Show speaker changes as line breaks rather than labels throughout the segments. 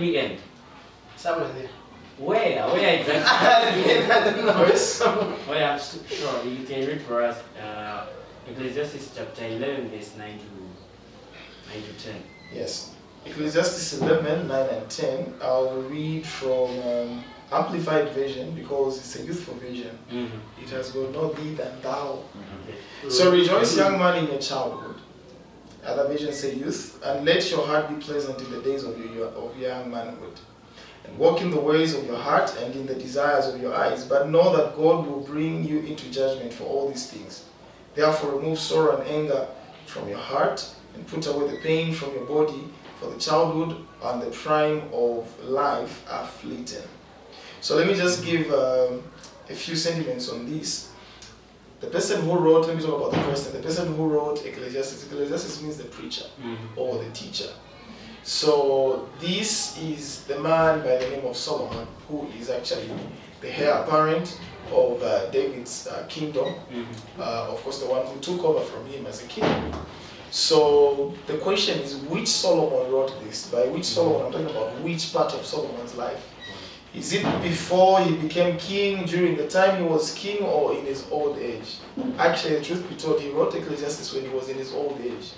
we end?
Somewhere there.
Where exactly?
I don't know.
Oh yeah, sure. You can read for us Ecclesiastes chapter 11, verse 9 to 10.
Yes. Ecclesiastes 11, 9 and 10. I'll read from Amplified Version because it's a youthful version. It has got no thee than thou. So rejoice, young man, in your childhood. Other versions say youth, and let your heart be pleasant in the days of your young manhood. And walk in the ways of your heart and in the desires of your eyes. But know that God will bring you into judgment for all these things. Therefore remove sorrow and anger from your heart, and put away the pain from your body, for the childhood and the prime of life are fleeting. So let me just give a few sentiments on this. The person who wrote, let me talk about the person, the person who wrote Ecclesiastes means the preacher or the teacher. So this is the man by the name of Solomon, who is actually the heir apparent of David's kingdom. Of course, the one who took over from him as a king. So the question is, which Solomon wrote this? By which Solomon, I'm talking about which part of Solomon's life? Is it before he became king, during the time he was king, or in his old age? Actually, the truth be told, he wrote Ecclesiastes when he was in his old age.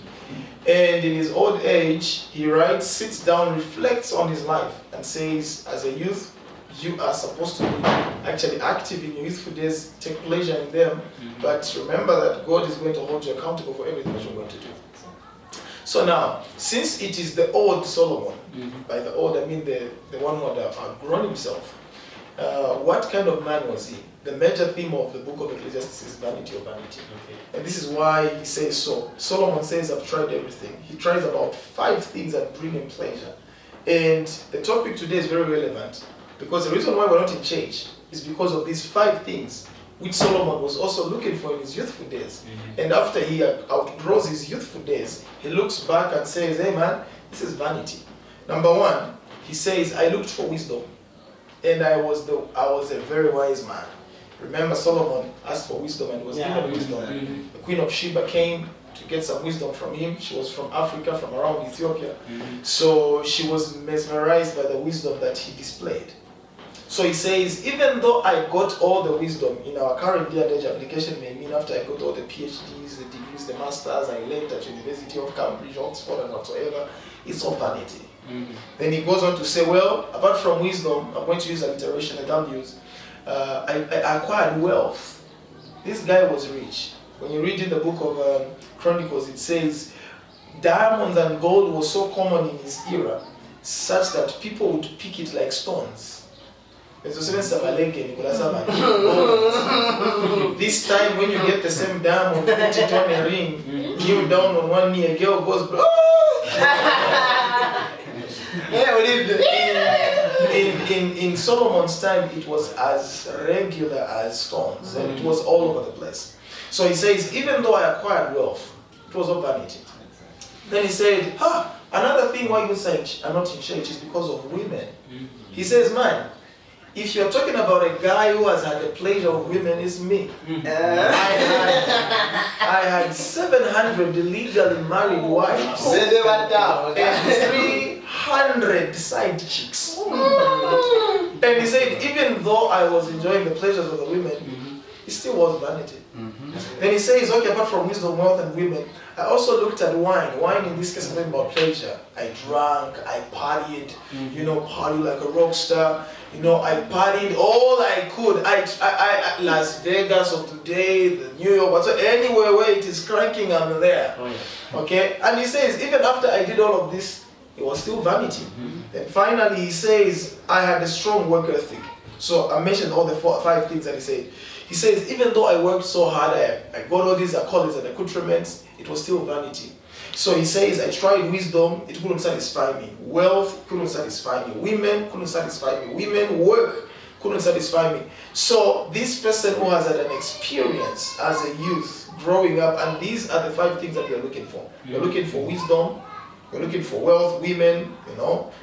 And in his old age, he writes, sits down, reflects on his life, and says, as a youth, you are supposed to be actually active in your youthful days, take pleasure in them, but remember that God is going to hold you accountable for everything that you're going to do. So now, since it is the old Solomon, by the old I mean the one who had outgrown himself, what kind of man was he? The major theme of the book of Ecclesiastes is vanity or vanity. And this is why he says so. Solomon says, I've tried everything. He tries about 5 things that bring him pleasure. And the topic today is very relevant, because the reason why we're not in church is because of these 5 things which Solomon was also looking for in his youthful days. And after he outgrows his youthful days, he looks back and says, hey man, this is vanity. Number 1, he says, I looked for wisdom, and I was a very wise man. Remember, Solomon asked for wisdom and was given wisdom. The Queen of Sheba came to get some wisdom from him. She was from Africa, from around Ethiopia. So she was mesmerized by the wisdom that he displayed. So he says, even though I got all the wisdom in our current day and age application, may mean after I got all the PhDs, the degrees, the masters, I learned at University of Cambridge, Oxford, and whatsoever, it's all vanity. Then he goes on to say, well, apart from wisdom, I'm going to use alliteration that I'll use. I acquired wealth. This guy was rich. When you read in the book of Chronicles, it says, diamonds and gold was so common in his era, such that people would pick it like stones. This time when you get the same diamond, put it on a ring, kneel down on one knee, a girl goes, in Solomon's time, it was as regular as stones, and it was all over the place. So he says, even though I acquired wealth, it was all vanity. Then he said, another thing why you say I'm not in church is because of women. He says, man, if you're talking about a guy who has had the pleasure of women, it's me. I had 700 legally married wives and 300 side chicks. And he said, even though I was enjoying the pleasures of the women, it still was vanity. Then he says, okay, apart from wisdom, wealth, and women, I also looked at wine. Wine in this case is about pleasure. I drank, I partied, party like a rock star. I partied all I could. I Las Vegas of today, the New York, whatsoever, anywhere where it is cranking, I'm there. Okay? And he says, even after I did all of this, it was still vanity. Then finally he says, I had a strong work ethic. So I mentioned all the 5 things that he said. He says, even though I worked so hard, I got all these accolades and accoutrements, it was still vanity. So he says, I tried wisdom, it couldn't satisfy me. Wealth couldn't satisfy me. Women couldn't satisfy me. Women work couldn't satisfy me. So this person who has had an experience as a youth growing up, and these are the 5 things that we are looking for. We're looking for wisdom, we're looking for wealth, women,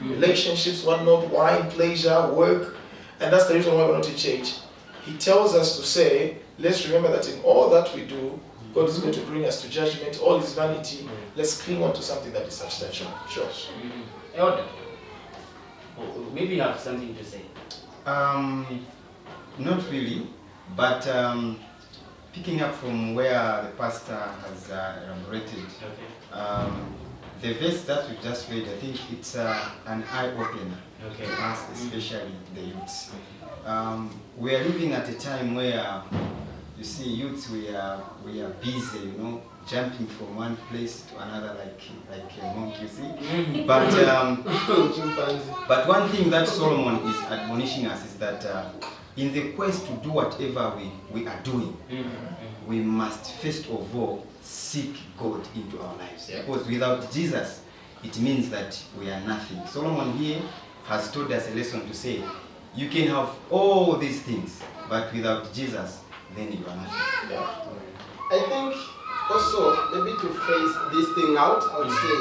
relationships, whatnot, wine, pleasure, work. And that's the reason why we're not in church. He tells us to say, let's remember that in all that we do, God is going to bring us to judgment. All is vanity. Let's cling on to something that is substantial. Sure.
Elder, maybe you have something to say.
Not really, but picking up from where the pastor has elaborated, the verse that we just read, I think it's an eye-opener to us, especially the youths. We are living at a time where, you see, youths, we are busy, you know, jumping from one place to another like a monkey, you see. But one thing that Solomon is admonishing us is that in the quest to do whatever we are doing, we must first of all seek God into our lives. Because without Jesus, it means that we are nothing. Solomon here has told us a lesson to say, you can have all these things, but without Jesus, then you are nothing.
I think also, maybe to phrase this thing out, I would say,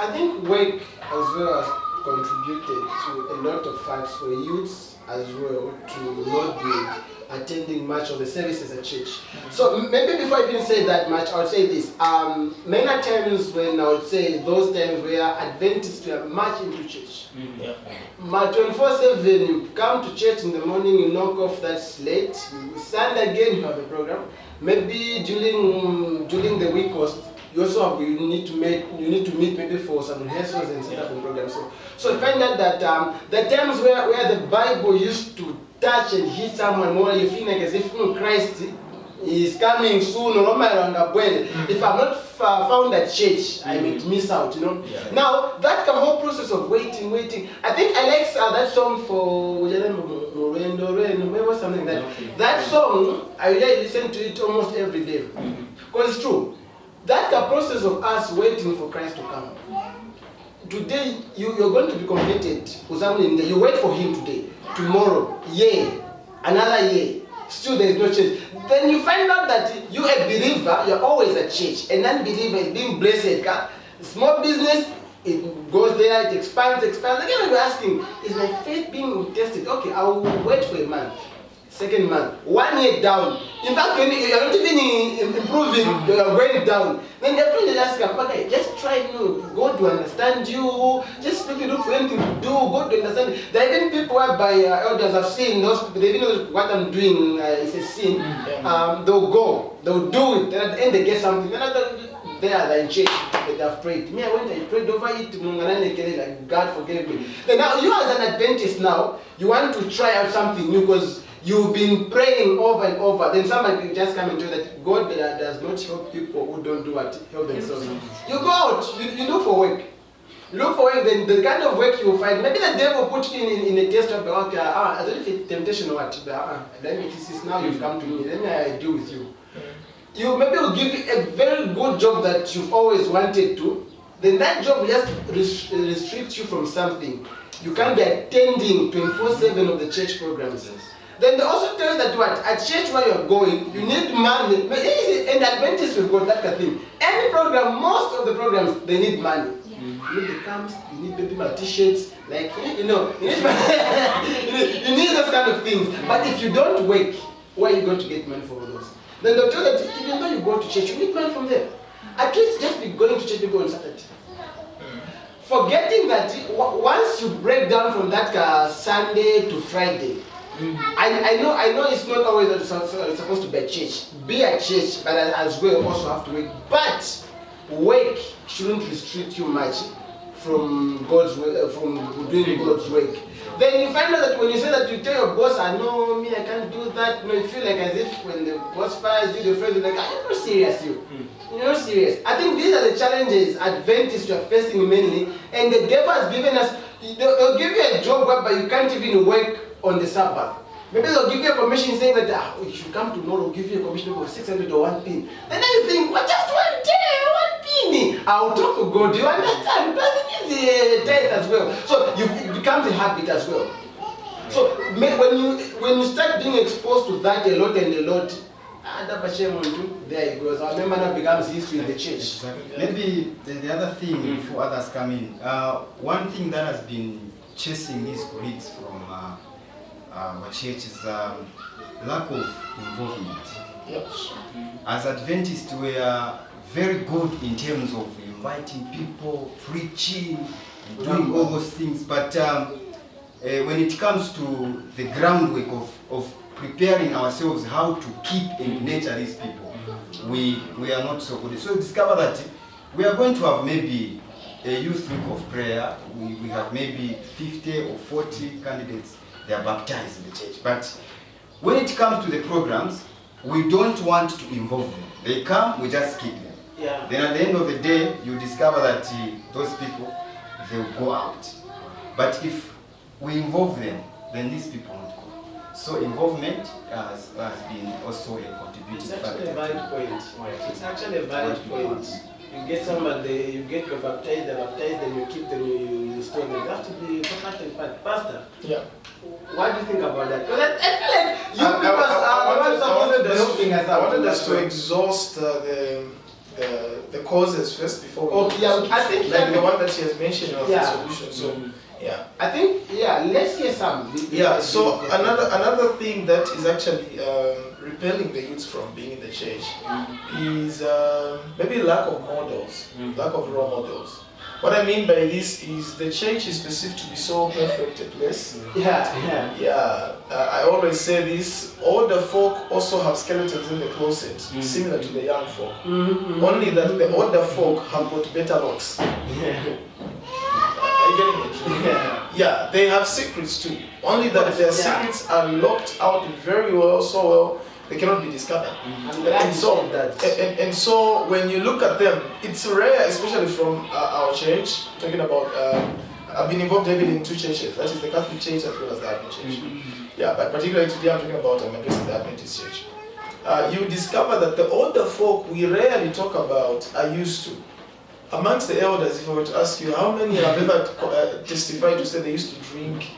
I think work as well has contributed to a lot of facts for youths as well to not be attending much of the services at church. So maybe before I even say that much, I would say this. Many times when I would say those times where Adventists were much into church. But 24/7, you come to church in the morning, you knock off that slate, you stand again, you have a program. Maybe during the week you also have, you need to meet maybe for some rehearsals and set up a program. So you find out that the times where the Bible used to touch and hit someone more, you feel like as if Christ is coming soon, or if I'm not found at church, I may miss out, you know. Now, that whole process of waiting. I think I like that song for something like that. That song, I really listen to it almost every day. Because it's true. That's the process of us waiting for Christ to come. Today, you're going to be converted. You wait for him today. Tomorrow, another year. Still there is no change. Then you find out that you a believer, you're always at church. An unbeliever is being blessed. Small business, it goes there, it expands. Again, you're asking, is my faith being tested? Okay, I will wait for a month. Second month, 1 year down. In fact, when you're not even improving, you're going down. Then your friend will ask, okay, just try God to understand you. Just maybe look for anything to do. God to understand. There are even people whereby elders have seen those people, they even know what I'm doing is a sin. They'll go, they'll do it. Then at the end they get something. Then they're in church, they have prayed. Me, I went and prayed over it, like God forgave me. Then now you as an Adventist now, you want to try out something new because you've been praying over and over. Then somebody will just come and tell you that God does not help people who don't do what help themselves. You go out, you look for work. You look for work, then the kind of work you will find. Maybe the devil put you in a test of, okay, I don't know if it's temptation or what. Then it is now you've come to me. Then I deal with you. You maybe will give you a very good job that you've always wanted to. Then that job will just restrict you from something. You can't be attending 24/7 of the church programs. Then they also tell you that at church where you're going, you need money. And Adventists will go that kind of thing. Any program, most of the programs, they need money. You need the camps, you need baby t-shirts, like, you need those kind of things. But if you don't work, where are you going to get money for all those? Then they'll tell you that even though you go to church, you need money from them. At least just be going to church maybe on Saturday. Forgetting that once you break down from that Sunday to Friday, I know it's not always supposed to be at church. Be at church, but as well also have to work. But work shouldn't restrict you much from God's work, from doing God's work. Then you find out that when you say that, you tell your boss, I can't do that. You feel like as if when the boss fires you, the friends are like, are you not serious, you? You're not serious. I think these are the challenges Adventists are facing mainly, and the devil has given us, they'll give you a job whereby you can't even work on the Sabbath. Maybe they'll give you a commission saying that you should come tomorrow, we'll give you a commission for 600 or 1 pin. Then you think, just 1 day, 1 penny. I'll talk to God, do you understand? But it is a tithe as well. So it becomes a habit as well. So when you start being exposed to that a lot, there it goes. Our member now becomes history in the church.
Exactly. Maybe the other thing before others come in, one thing that has been chasing these colleagues from our church is lack of involvement. As Adventists, we are very good in terms of inviting people, preaching, and doing all those things. But when it comes to the groundwork of preparing ourselves how to keep and nurture these people, we are not so good. So discover that we are going to have maybe a youth week of prayer. We have maybe 50 or 40 candidates. They are baptized in the church. But when it comes to the programs, we don't want to involve them. They come, we just keep them.
Yeah.
Then at the end of the day, you discover that those people, they will go out. But if we involve them, then these people won't go. So involvement has been also a contributing
It's
factor.
actually a valid point. It's actually a valid point. You get somebody, you get them baptized, then you keep them, you store them. You have to be compassionate. But Pastor,
Yeah.
what do you think about that? Because I feel like you people are the ones supposed to be helping us out.
I wanted us to exhaust the causes first before we
Okay, yeah, I think
like the one that he has mentioned of
Yeah.
the solution. So yeah.
I think, let's hear some.
Yeah, so another thing that is actually repelling the youths from being in the church is maybe lack of models, lack of role models. What I mean by this is the church is perceived to be so perfect a place. Yeah, I always say this, older folk also have skeletons in the closet, similar to the young folk. Only that the older folk have got better locks. Are you getting it? Yeah, they have secrets too. Only that their secrets are locked out very well, so well, they cannot be discovered. And so when you look at them, it's rare, especially from our church, talking about, I've been involved heavily in two churches, that is the Catholic Church as well as the Adventist Church. Yeah, but particularly today I'm talking about addressing the Adventist Church. You discover that the older folk we rarely talk about are used to. Amongst the elders, if I were to ask you, how many have ever testified to say they used to drink